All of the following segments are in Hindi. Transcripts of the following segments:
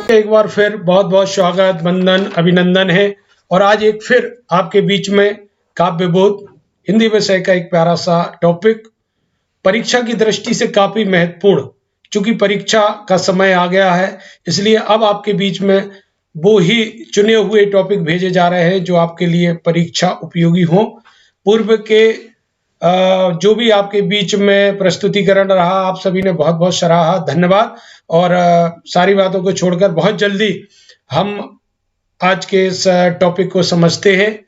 एक बार फिर बहुत बहुत स्वागत, वंदन, अभिनंदन है। और आज एक फिर आपके बीच में काव्य बोध हिंदी विषय का एक प्यारा सा टॉपिक, परीक्षा की दृष्टि से काफी महत्वपूर्ण। चूंकि परीक्षा का समय आ गया है, इसलिए अब आपके बीच में वो ही चुने हुए टॉपिक भेजे जा रहे हैं जो आपके लिए परीक्षा उपयोगी हो। पूर्व के जो भी आपके बीच में प्रस्तुतिकरण रहा, आप सभी ने बहुत बहुत सराहा, धन्यवाद। और सारी बातों को छोड़कर बहुत जल्दी हम आज के इस टॉपिक को समझते हैं।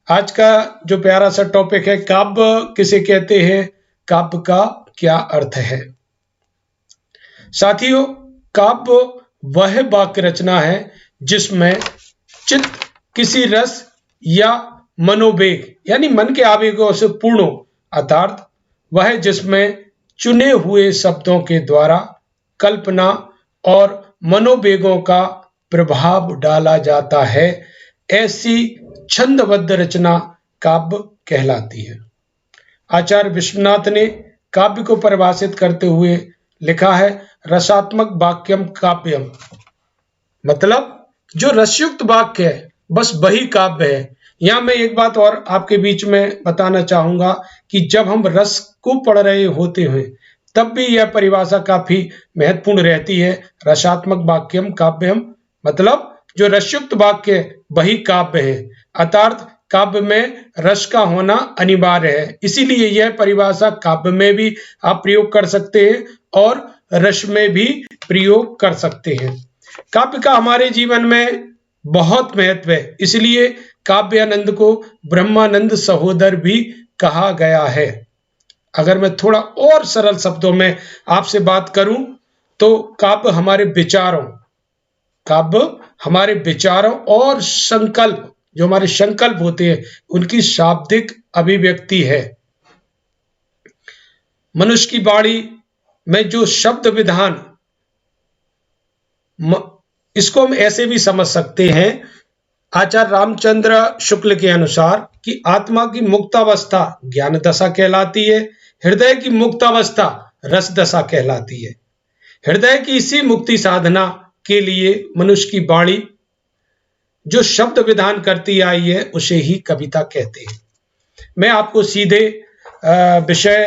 आज का जो प्यारा सा टॉपिक है, काव्य किसे कहते हैं, काव्य का क्या अर्थ है। साथियों, काव्य वह वाक्य रचना है जिसमें चित्त किसी रस या मनोवेग यानी मन के आवेगों से पूर्ण हो, अर्थात वह जिसमें चुने हुए शब्दों के द्वारा कल्पना और मनोवेगों का प्रभाव डाला जाता है, ऐसी छंदबद्ध रचना काव्य कहलाती है। आचार्य विश्वनाथ ने काव्य को परिभाषित करते हुए लिखा है, रसात्मक वाक्यम काव्यम। मतलब जो रसयुक्त वाक्य है बस वही काव्य है। यहाँ मैं एक बात और आपके बीच में बताना चाहूंगा कि जब हम रस को पढ़ रहे होते हैं तब भी यह परिभाषा काफी महत्वपूर्ण रहती है। रसात्मक वाक्यम काव्यम मतलब जो रसयुक्त वाक्य वही काव्य है, अर्थात काव्य में रस का होना अनिवार्य है। इसीलिए यह परिभाषा काव्य में भी आप प्रयोग कर सकते हैं और रस में भी प्रयोग कर सकते हैं। काव्य का हमारे जीवन में बहुत महत्व है, इसलिए काव्यानंद को ब्रह्मानंद सहोदर भी कहा गया है। अगर मैं थोड़ा और सरल शब्दों में आपसे बात करूं तो काव्य हमारे विचारों और संकल्प, जो हमारे संकल्प होते हैं, उनकी शाब्दिक अभिव्यक्ति है। मनुष्य की वाणी में जो शब्द विधान, इसको हम ऐसे भी समझ सकते हैं, आचार्य रामचंद्र शुक्ल के अनुसार कि आत्मा की मुक्तावस्था ज्ञान दशा कहलाती है, हृदय की मुक्तावस्था रस दशा कहलाती है। हृदय की इसी मुक्ति साधना के लिए मनुष्य की वाणी जो शब्द विधान करती आई है उसे ही कविता कहते हैं। मैं आपको सीधे विषय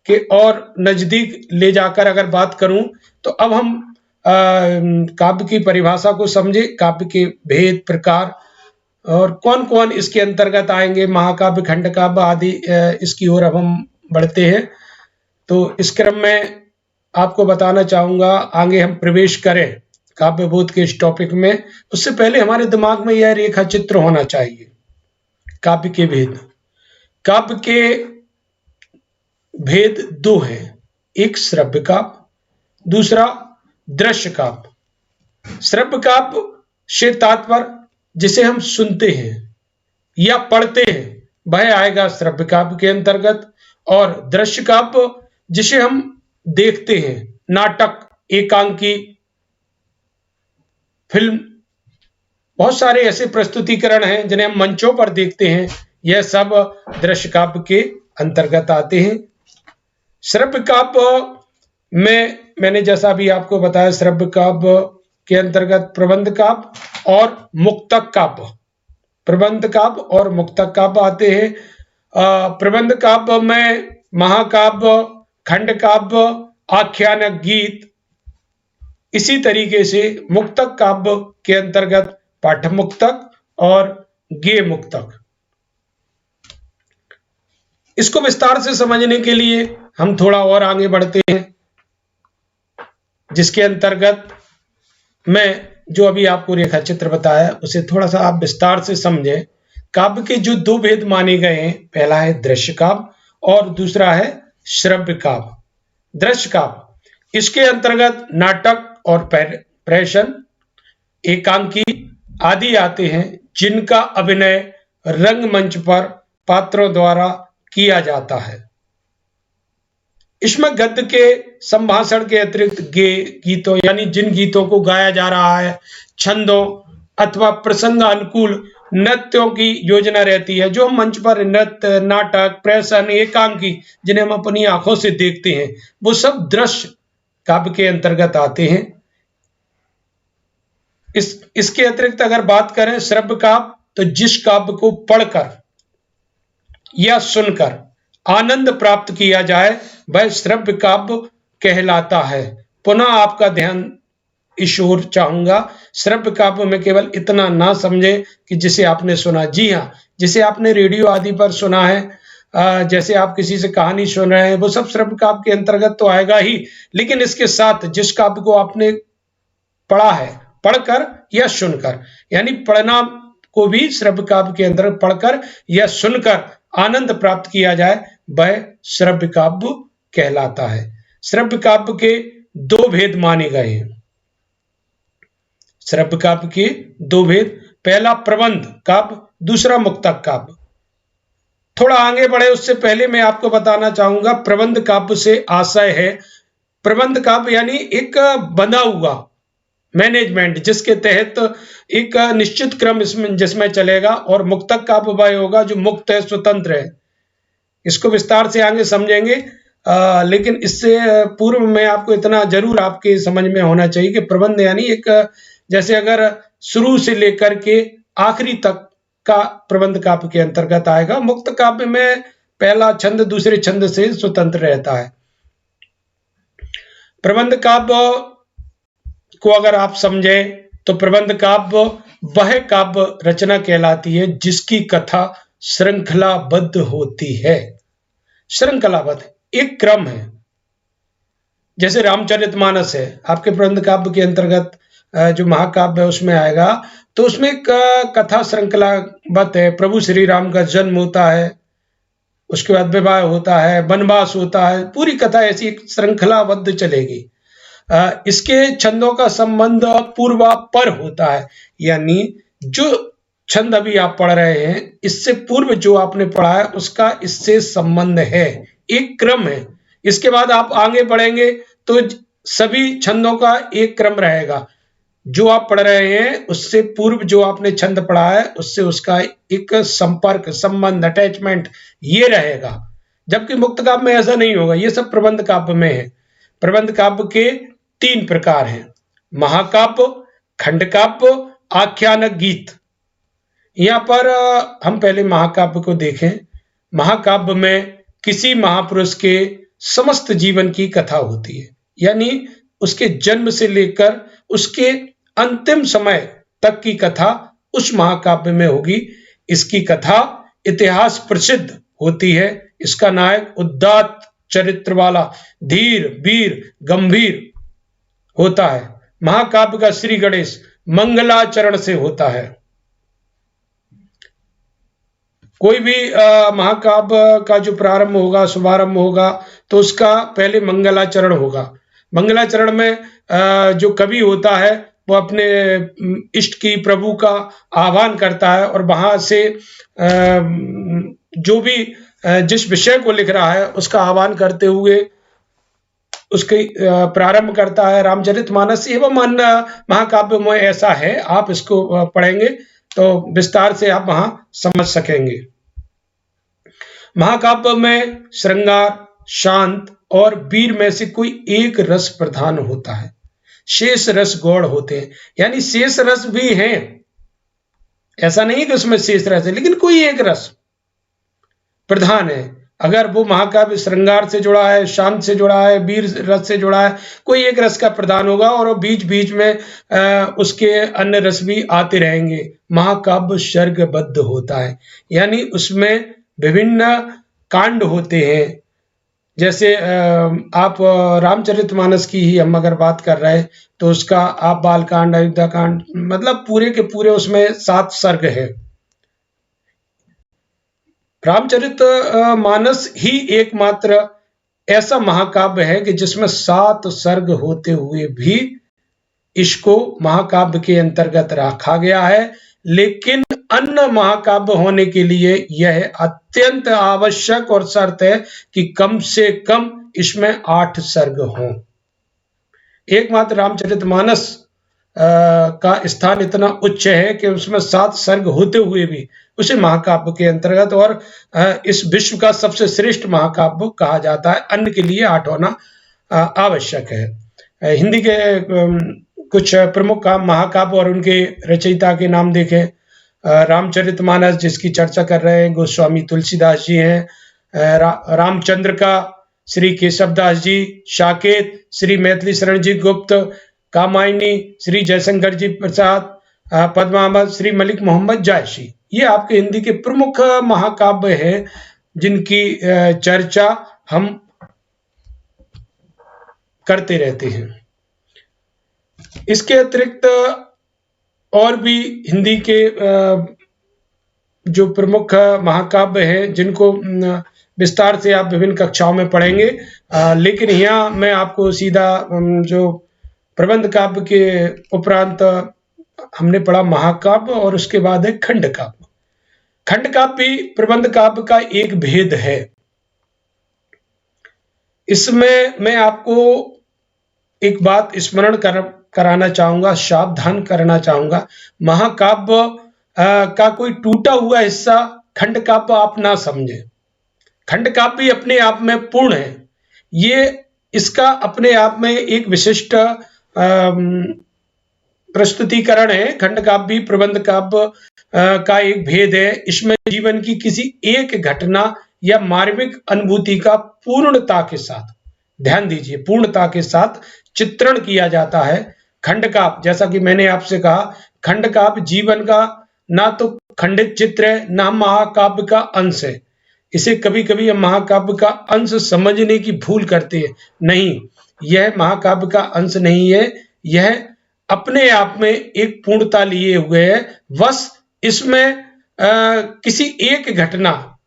के और नजदीक ले जाकर अगर बात करूं तो अब हम काव्य की परिभाषा को समझे, काव्य के भेद, प्रकार और कौन कौन इसके अंतर्गत आएंगे, महाकाव्य, खंड काव्य आदि, इसकी ओर अब हम बढ़ते हैं। तो इस क्रम में आपको बताना चाहूंगा, आगे हम प्रवेश करें काव्य बोध के इस टॉपिक में, उससे पहले हमारे दिमाग में यह रेखा चित्र होना चाहिए। काव्य के भेद, काव्य के भेद दो हैं, एक श्रव्य काव्य, दूसरा दृश्य काव्य। श्रव्य काव्य से तात्पर्य जिसे हम सुनते हैं या पढ़ते हैं वह आएगा श्रव्य काव्य के अंतर्गत, और दृश्य काव्य जिसे हम देखते हैं, नाटक, एकांकी, फिल्म, बहुत सारे ऐसे प्रस्तुतिकरण हैं जिन्हें हम मंचों पर देखते हैं, यह सब दृश्य काव्य के अंतर्गत आते हैं। श्रव्य काव्य में मैंने जैसा भी आपको बताया, श्रव्य काव्य के अंतर्गत प्रबंध काव्य और मुक्तक काव्य, प्रबंध काव्य और मुक्तक काव्य आते हैं। प्रबंध काव्य में महाकाव्य, खंड काव्य, आख्यानक गीत, इसी तरीके से मुक्तक काव्य के अंतर्गत पाठ्य मुक्तक और गेय मुक्तक। इसको विस्तार से समझने के लिए हम थोड़ा और आगे बढ़ते हैं, जिसके अंतर्गत मैं जो अभी आपको रेखा चित्र बताया उसे थोड़ा सा आप विस्तार से समझें। काव्य के जो दो भेद माने गए हैं, पहला है दृश्य काव्य और दूसरा है श्रव्य काव्य। दृश्य काव्य, इसके अंतर्गत नाटक और प्रेषण, एकांकी आदि आते हैं, जिनका अभिनय रंगमंच पर पात्रों द्वारा किया जाता है। इसमें गद्य के संभाषण के अतिरिक्त गेय गीतों यानी जिन गीतों को गाया जा रहा है, छंदों अथवा प्रसंग अनुकूल नृत्यों की योजना रहती है, जो मंच पर नृत्य, नाटक, प्रेषण, एकांकी जिन्हें हम अपनी आंखों से देखते हैं, वो सब दृश्य काव्य के अंतर्गत आते हैं। इसके अतिरिक्त अगर बात करें श्रव्य काव्य, तो जिस काव्य को पढ़कर या सुनकर आनंद प्राप्त किया जाए वह श्रव्य काव्य कहलाता है। पुनः आपका ध्यान इस ओर चाहूंगा, श्रव्य काव्य में केवल इतना ना समझे कि जिसे आपने सुना। जी हाँ, जिसे आपने रेडियो आदि पर सुना है, जैसे आप किसी से कहानी सुन रहे हैं, वो सब श्रव्य काव्य के अंतर्गत तो आएगा ही, लेकिन इसके साथ जिस काव्य को आपने पढ़ा है, पढ़कर या सुनकर, यानी पढ़ना को भी श्रव्य काव्य के अंदर पढ़कर या सुनकर आनंद प्राप्त किया जाए वह श्रव्य काव्य कहलाता है। श्रव्य काव्य के दो भेद माने गए हैं। श्रव्य काव्य के दो भेद, पहला प्रबंध काव्य, दूसरा मुक्तक काव्य। थोड़ा आगे बढ़े उससे पहले मैं आपको बताना चाहूंगा, प्रबंध काव्य से आशय है, प्रबंध काव्य यानी एक बंधा हुआ मैनेजमेंट, जिसके तहत एक निश्चित क्रम जिसमें चलेगा, और मुक्तक काव्य वह होगा जो मुक्त है, स्वतंत्र है। इसको विस्तार से आगे समझेंगे, लेकिन इससे पूर्व में आपको इतना जरूर आपके समझ में होना चाहिए कि प्रबंध यानी एक, जैसे अगर शुरू से लेकर के आखिरी तक का प्रबंध काव्य के अंतर्गत आएगा। मुक्त काव्य में पहला छंद दूसरे छंद से स्वतंत्र रहता है। प्रबंध काव्य को अगर आप समझें तो प्रबंध काव्य वह काव्य रचना कहलाती है जिसकी कथा श्रृंखलाबद्ध होती है। श्रृंखलाबद्ध, एक क्रम है। जैसे रामचरितमानस है, आपके प्रबंध काव्य के अंतर्गत जो महाकाव्य है उसमें आएगा, तो उसमें एक कथा श्रृंखलाबद्ध है। प्रभु श्री राम का जन्म होता है, उसके बाद विवाह होता है, वनवास होता है, पूरी कथा ऐसी एक श्रृंखलाबद्ध चलेगी। इसके छंदों का संबंध पूर्वापर होता है, यानी जो छंद अभी आप पढ़ रहे हैं, इससे पूर्व जो आपने पढ़ा है उसका इससे संबंध है, एक क्रम है। इसके बाद आप आगे बढ़ेंगे तो सभी छंदों का एक क्रम रहेगा। जो आप पढ़ रहे हैं उससे पूर्व जो आपने छंद पढ़ा है उससे उसका एक संपर्क, संबंध, अटैचमेंट ये रहेगा। जबकि मुक्त काव्य में ऐसा नहीं होगा। ये सब प्रबंध काव्य में है। प्रबंध काव्य के तीन प्रकार हैं, महाकाव्य, खंड काव्य, आख्यानक गीत। यहाँ पर हम पहले महाकाव्य को देखें। महाकाव्य में किसी महापुरुष के समस्त जीवन की कथा होती है, यानी उसके जन्म से लेकर उसके अंतिम समय तक की कथा उस महाकाव्य में होगी। इसकी कथा इतिहास प्रसिद्ध होती है। इसका नायक उदात्त चरित्र वाला, धीर, वीर, गंभीर होता है। महाकाव्य का श्री गणेश मंगलाचरण से होता है। कोई भी महाकाव्य का जो प्रारंभ होगा, शुभारंभ होगा, तो उसका पहले मंगलाचरण होगा। मंगलाचरण में जो कवि होता है वो अपने इष्ट की, प्रभु का आह्वान करता है, और वहां से जो भी जिस विषय को लिख रहा है उसका आह्वान करते हुए उसके प्रारंभ करता है। रामचरितमानस एवं अन्य महाकाव्य में ऐसा है। आप इसको पढ़ेंगे तो विस्तार से आप वहां समझ सकेंगे। महाकाव्य में श्रृंगार, शांत और वीर में से कोई एक रस प्रधान होता है। शेष रस गौड़ होते हैं, यानी शेष रस भी हैं, ऐसा नहीं कि उसमें शेष रस है, लेकिन कोई एक रस प्रधान है। अगर वो महाकाव्य श्रृंगार से जुड़ा है, शांत से जुड़ा है, वीर रस से जुड़ा है, कोई एक रस का प्रधान होगा, और बीच बीच में उसके अन्य रस भी आते रहेंगे। महाकाव्य सर्गबद्ध होता है, यानी उसमें विभिन्न कांड होते हैं। जैसे आप रामचरितमानस की ही हम अगर बात कर रहे हैं तो उसका आप बालकांड, अयोध्या कांड, मतलब पूरे के पूरे उसमें 7 सर्ग है। रामचरितमानस ही एकमात्र ऐसा महाकाव्य है कि जिसमें 7 सर्ग होते हुए भी इसको महाकाव्य के अंतर्गत रखा गया है। लेकिन अन्य महाकाव्य होने के लिए यह अत्यंत आवश्यक और शर्त है कि कम से कम इसमें 8 सर्ग हों। एकमात्र रामचरितमानस का स्थान इतना उच्च है कि उसमें 7 सर्ग होते हुए भी उसे महाकाव्य के अंतर्गत और इस विश्व का सबसे श्रेष्ठ महाकाव्य कहा जाता है। अन्य के लिए 8 होना आवश्यक है। हिंदी के कुछ प्रमुख महाकाव्य और उनके रचयिता के नाम देखें। रामचरितमानस जिसकी चर्चा कर रहे हैं गोस्वामी तुलसीदास जी हैं। रामचंद्र का श्री केशवदास जी, साकेत श्री मैथिली शरण जी गुप्त, कामायनी श्री जयशंकर जी प्रसाद, पद्मावत श्री मलिक मोहम्मद जायसी। ये आपके हिंदी के प्रमुख महाकाव्य हैं जिनकी चर्चा हम करते रहते हैं। इसके अतिरिक्त और भी हिंदी के जो प्रमुख महाकाव्य हैं जिनको विस्तार से आप विभिन्न कक्षाओं में पढ़ेंगे, लेकिन यहाँ मैं आपको सीधा जो प्रबंध काव्य के उपरांत हमने पढ़ा महाकाव्य और उसके बाद है खंड काव्य। खंड काव्य भी प्रबंध काव्य का एक भेद है। इसमें मैं आपको एक बात स्मरण कराना चाहूंगा, सावधान करना चाहूंगा। महाकाव्य का कोई टूटा हुआ हिस्सा खंड काव्य आप ना समझें। खंड काव्य भी अपने आप में पूर्ण है। ये इसका अपने आप में एक विशिष्ट प्रस्तुतिकरण है। खंड काव्य भी प्रबंध काव्य का एक भेद है। इसमें जीवन की किसी एक घटना या मार्मिक अनुभूति का पूर्णता के साथ, ध्यान दीजिए, पूर्णता के साथ चित्रण किया जाता है। खंड काव्य, जैसा कि मैंने आपसे कहा, खंड काव्य जीवन का ना तो खंडित चित्र है, ना महाकाव्य का अंश है। इसे कभी कभी हम महाकाव्य का अंश समझने की भूल करते हैं। नहीं, यह महाकाव्य का अंश नहीं है। यह अपने आप में एक पूर्णता लिए हुए है। बस इसमें किसी एक घटना,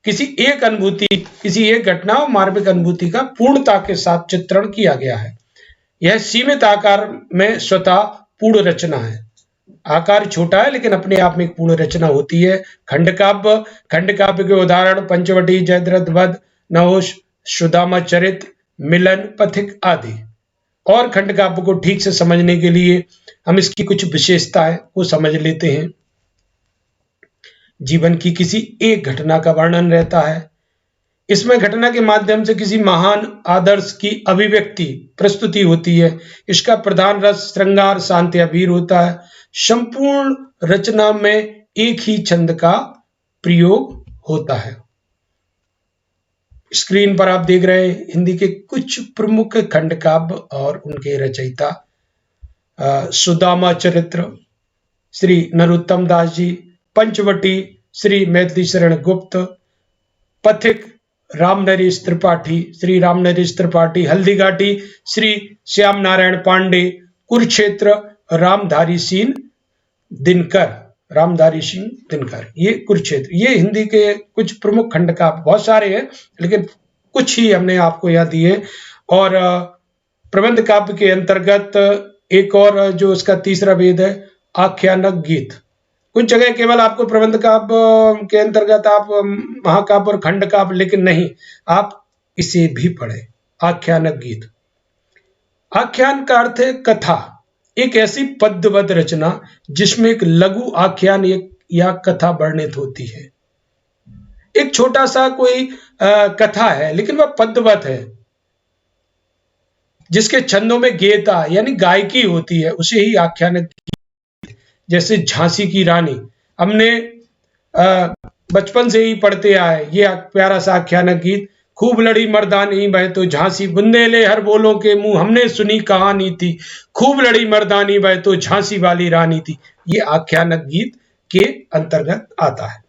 किसी एक अनुभूति, किसी एक घटना और मार्मिक अनुभूति का पूर्णता के साथ चित्रण किया गया है। यह सीमित आकार में स्वतः पूर्ण रचना है। आकार छोटा है लेकिन अपने आप में एक पूर्ण रचना होती है। खंड काव्य के उदाहरण पंचवटी, जयद्रथ वध, नहुष, सुदामा चरित, मिलन, पथिक आदि। और खंड काव्य को ठीक से समझने के लिए हम इसकी कुछ विशेषताएं को समझ लेते हैं। जीवन की किसी एक घटना का वर्णन रहता है। इसमें घटना के माध्यम से किसी महान आदर्श की अभिव्यक्ति, प्रस्तुति होती है। इसका प्रधान रस श्रृंगार, शांति, अबीर होता है। संपूर्ण रचना में एक ही छंद का प्रयोग होता है। स्क्रीन पर आप देख रहे हैं हिंदी के कुछ प्रमुख खंड काव्य और उनके रचयिता। सुदामा चरित्र श्री नरोत्तम दास जी, पंचवटी श्री मैथिली शरण गुप्त, पथिक राम नरेश त्रिपाठी श्री राम नरेश त्रिपाठी, हल्दीघाटी श्री श्याम नारायण पांडे, कुरुक्षेत्र रामधारी सिंह दिनकर, ये कुरुक्षेत्र। ये हिंदी के कुछ प्रमुख खंड काव्य, बहुत सारे हैं लेकिन कुछ ही हमने आपको यहाँ दिए। और प्रबंध काव्य के अंतर्गत एक और जो उसका तीसरा भेद है, आख्यानक गीत। कुछ जगह केवल आपको प्रबंध काव्य के अंतर्गत आप महाकाव्य और खंड काव्य, लेकिन नहीं, आप इसे भी पढ़े, आख्यानक गीत। आख्यान का अर्थ है कथा, एक ऐसी पद्यबद्ध रचना जिसमें एक लघु आख्यान या कथा वर्णित होती है। एक छोटा सा कोई कथा है लेकिन वह पद्यबद्ध है, जिसके छंदों में गेयता यानी गायकी होती है, उसे ही आख्यानक। जैसे झांसी की रानी, हमने बचपन से ही पढ़ते आए, ये प्यारा सा आख्यानक गीत। खूब लड़ी मर्दानी वह तो झांसी, बुंदेले हर बोलों के मुंह, हमने सुनी कहानी थी। खूब लड़ी मर्दानी वह तो झांसी वाली रानी थी। ये आख्यानक गीत के अंतर्गत आता है।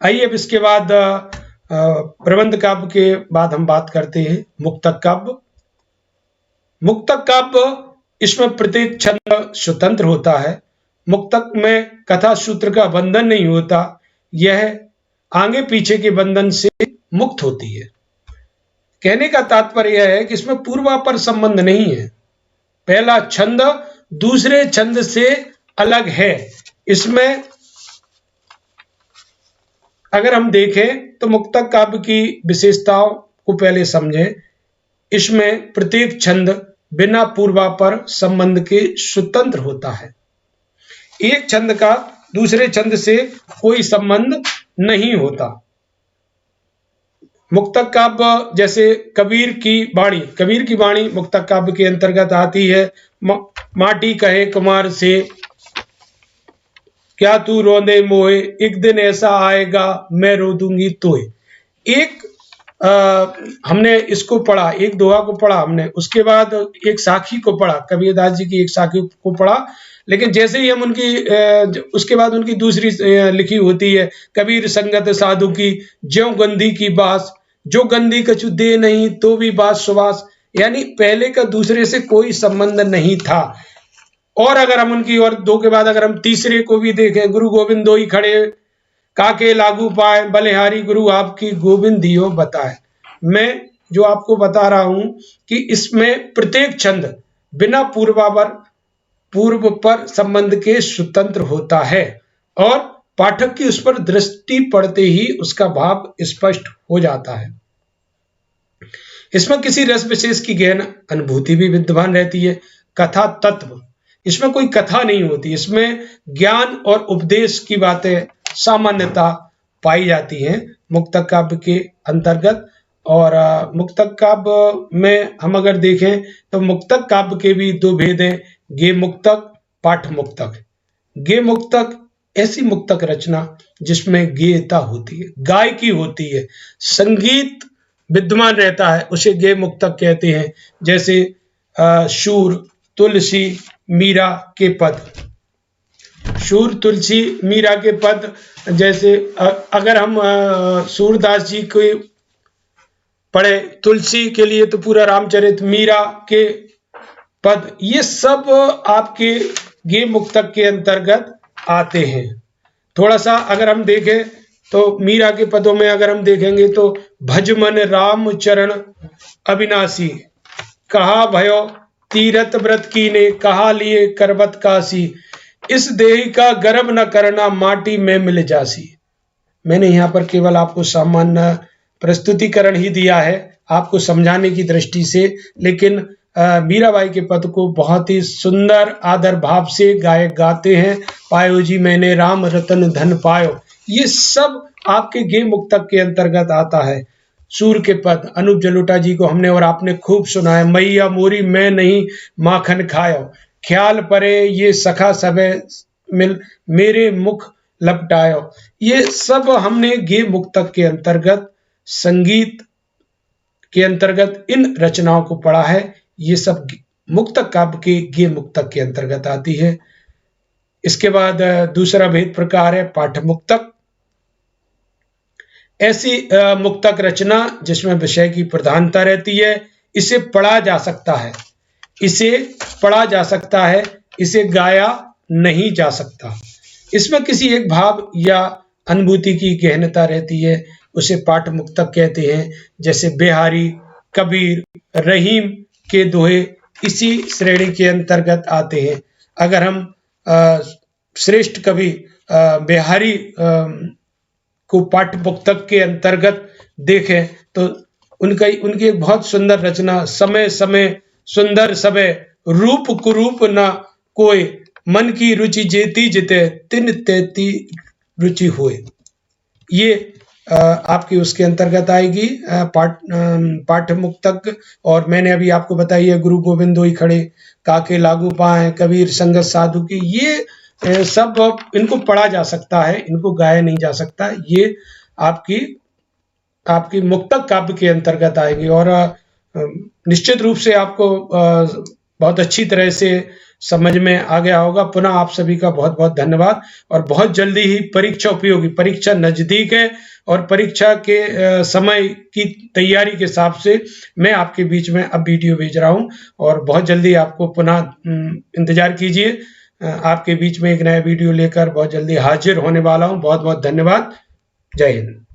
आइए अब इसके बाद प्रबंध काव्य के बाद हम बात करते हैं मुक्तक काव्य। मुक्तक काव्य, इसमें प्रत्येक छंद स्वतंत्र होता है। मुक्तक में कथा सूत्र का बंधन नहीं होता, यह आगे पीछे के बंधन से मुक्त होती है। कहने का तात्पर्य यह है कि इसमें पूर्वापर संबंध नहीं है। पहला छंद दूसरे छंद से अलग है। इसमें अगर हम देखें तो मुक्तक काव्य की विशेषताओं को पहले समझें। इसमें प्रत्येक छंद बिना पूर्वापर संबंध के स्वतंत्र होता है। एक छंद का दूसरे छंद से कोई संबंध नहीं होता। मुक्तक काव्य जैसे कबीर की वाणी मुक्तक काव्य के अंतर्गत आती है। माटी कहे कुमार से, क्या तू रोंदे मोए, एक दिन ऐसा आएगा मैं रो दूंगी तोए। एक हमने इसको पढ़ा, एक दोहा को पढ़ा हमने, उसके बाद एक साखी को पढ़ा, कबीरदास जी की एक साखी को पढ़ा। लेकिन जैसे ही हम उनकी उसके बाद उनकी दूसरी लिखी होती है, कबीर संगत साधु की ज्यों गंधी की बास, जो गंधी कछु दे नहीं तो भी बास सुबास। यानी पहले का दूसरे से कोई संबंध नहीं था। और अगर हम उनकी और दो के बाद अगर हम तीसरे को भी देखें, गुरु गोविंद दो ही खड़े काके लागू पाए, बलिहारी गुरु आपकी गोविंद दियो बताए। मैं जो आपको बता रहा हूं कि इसमें प्रत्येक छंद बिना पूर्व पर संबंध के स्वतंत्र होता है और पाठक की उस पर दृष्टि पड़ते ही उसका भाव स्पष्ट हो जाता है। इसमें किसी रस विशेष की गहन अनुभूति भी विद्यमान रहती है। कथा तत्व, इसमें कोई कथा नहीं होती, इसमें ज्ञान और उपदेश की बातें सामान्यता पाई जाती हैं मुक्तक काव्य के अंतर्गत। और मुक्तक काव्य में हम अगर देखें तो मुक्तक काव्य के भी दो भेद हैं, गे मुक्तक, पाठ मुक्तक। गे मुक्तक ऐसी मुक्तक रचना जिसमें गेयता होती है, गायकी होती है, संगीत विद्यमान रहता है, उसे गे मुक्तक कहते हैं। जैसे शूर, तुलसी, मीरा के पद। शूर, तुलसी, मीरा के पद, जैसे अगर हम सूरदास जी को पढ़े, तुलसी के लिए तो पूरा रामचरित, मीरा के पद, ये सब आपके गे मुक्तक के अंतर्गत आते हैं। थोड़ा सा अगर हम देखें तो मीरा के पदों में अगर हम देखेंगे तो भज मन राम चरण अविनाशी, कहा भयो तीरथ व्रत कीने, कहा लिए करबत काशी, इस देही का गर्भ न करना, माटी में मिल जासी। मैंने यहाँ पर केवल आपको सामान्य प्रस्तुतिकरण ही दिया है आपको समझाने की दृष्टि से, लेकिन मीराबाई के पद को बहुत ही सुंदर आदर भाव से गायक गाते हैं। पायो जी मैंने राम रतन धन पायो, ये सब आपके गे मुक्तक के अंतर्गत आता है। सूर के पद अनूप जलोटा जी को हमने और आपने खूब सुना है। मैया मोरी मैं नहीं माखन खायो, ख्याल परे ये सखा सबे मिल मेरे मुख लपटायो। ये सब हमने गे मुक्तक के अंतर्गत, संगीत के अंतर्गत इन रचनाओं को पढ़ा है। ये सब मुक्तक काव्य के गे मुक्तक के अंतर्गत आती है। इसके बाद दूसरा भेद प्रकार है पाठ मुक्तक। ऐसी मुक्तक रचना जिसमें विषय की प्रधानता रहती है, इसे पढ़ा जा सकता है, इसे पढ़ा जा सकता है, इसे गाया नहीं जा सकता। इसमें किसी एक भाव या अनुभूति की गहनता रहती है, उसे पाठ मुक्तक कहते हैं। जैसे बिहारी, कबीर, रहीम के दोहे इसी श्रेणी के अंतर्गत आते हैं। अगर हम श्रेष्ठ कवि बिहारी को पाठ मुक्तक के अंतर्गत देखें तो उनकी एक बहुत सुंदर रचना, समय समय सुंदर सबे, रूप कुरूप न कोय, मन की रुचि जेती जिते, तिन तेती रुचि होए। ये आपकी उसके अंतर्गत आएगी पाठ मुक्तक। और मैंने अभी आपको बताई है गुरु गोविंद दो ही खड़े, काके लागू पाए, कबीर संगत साधु की, ये सब इनको पढ़ा जा सकता है, इनको गाया नहीं जा सकता। ये आपकी मुक्तक काव्य के अंतर्गत आएगी। और निश्चित रूप से आपको बहुत अच्छी तरह से समझ में आ गया होगा। पुनः आप सभी का बहुत बहुत धन्यवाद। और बहुत जल्दी ही परीक्षा उपयोगी, परीक्षा नजदीक है और परीक्षा के समय की तैयारी के हिसाब से मैं आपके बीच में अब वीडियो भेज रहा हूं और बहुत जल्दी आपको पुनः इंतजार कीजिए। आपके बीच में एक नया वीडियो लेकर बहुत जल्दी हाजिर होने वाला हूं। बहुत बहुत धन्यवाद। जय हिंद।